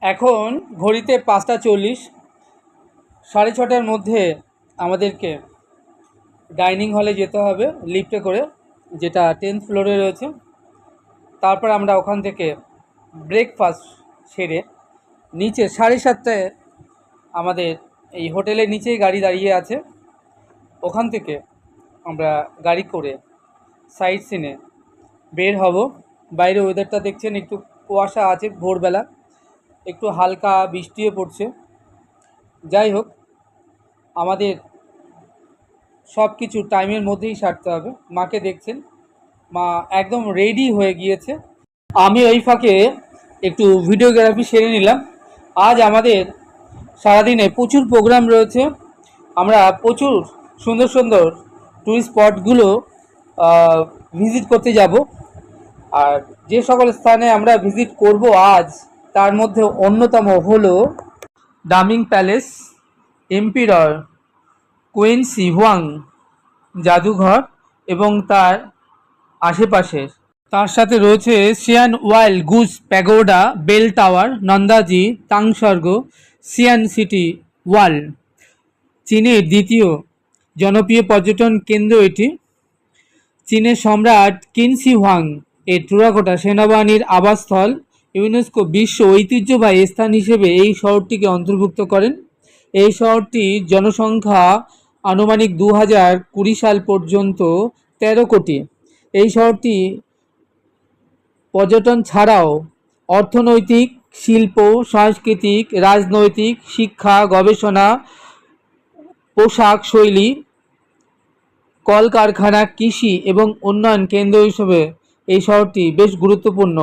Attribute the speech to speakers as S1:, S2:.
S1: এখন ঘড়িতে 5টা 40। 6:30টার মধ্যে আমাদেরকে ডাইনিং হলে যেতে হবে লিফটে করে, যেটা 10th ফ্লোরে রয়েছে। তারপর আমরা ওখান থেকে ব্রেকফাস্ট সেরে নিচে 7:30টায় আমাদের এই হোটেলের নিচেই গাড়ি দাঁড়িয়ে আছে, ওখান থেকে আমরা গাড়ি করে সাইট সিনে বের হব। বাইরে ওয়েদারটা দেখছেন, একটু কুয়াশা আছে, ভোরবেলা একটু হালকা বৃষ্টিও পড়ছে। যাই হোক, আমাদের সব কিছু টাইমের মধ্যেই সারতে হবে। মাকে দেখছেন, মা একদম রেডি হয়ে গিয়েছে। আমি ওই ফাঁকে একটু ভিডিওগ্রাফি সেরে নিলাম। আজ আমাদের সারাদিনে প্রচুর প্রোগ্রাম রয়েছে। আমরা প্রচুর সুন্দর সুন্দর টুরিস্ট স্পটগুলো ভিজিট করতে যাব। আর যে সকল স্থানে আমরা ভিজিট করব আজ, তার মধ্যে অন্যতম হলো Daming Palace, Emperor Qin Shi Huang জাদুঘর এবং তার আশেপাশের। তার সাথে রয়েছে Xi'an Wild Goose Pagoda, Bell Tower, নন্দাজি তাংস্বর্গ, সিয়ান সিটি ওয়াল। চীনের দ্বিতীয় জনপ্রিয় পর্যটন কেন্দ্র এটি। চীনের সম্রাট কিনসি হুয়াং এর টেরাকোটা সেনাবাহিনীর আবাসস্থল। ইউনেস্কো বিশ্ব ঐতিহ্যবাহী স্থান হিসেবে এই শহরটিকে অন্তর্ভুক্ত করেন। এই শহরটির জনসংখ্যা আনুমানিক 2020 সাল পর্যন্ত 13 কোটি। এই শহরটি পর্যটন ছাড়াও অর্থনৈতিক, শিল্প, সাংস্কৃতিক, রাজনৈতিক, শিক্ষা, গবেষণা, পোশাক শৈলী, কলকারখানা, কৃষি এবং উন্নয়ন কেন্দ্র হিসেবে এই শহরটি বেশ গুরুত্বপূর্ণ।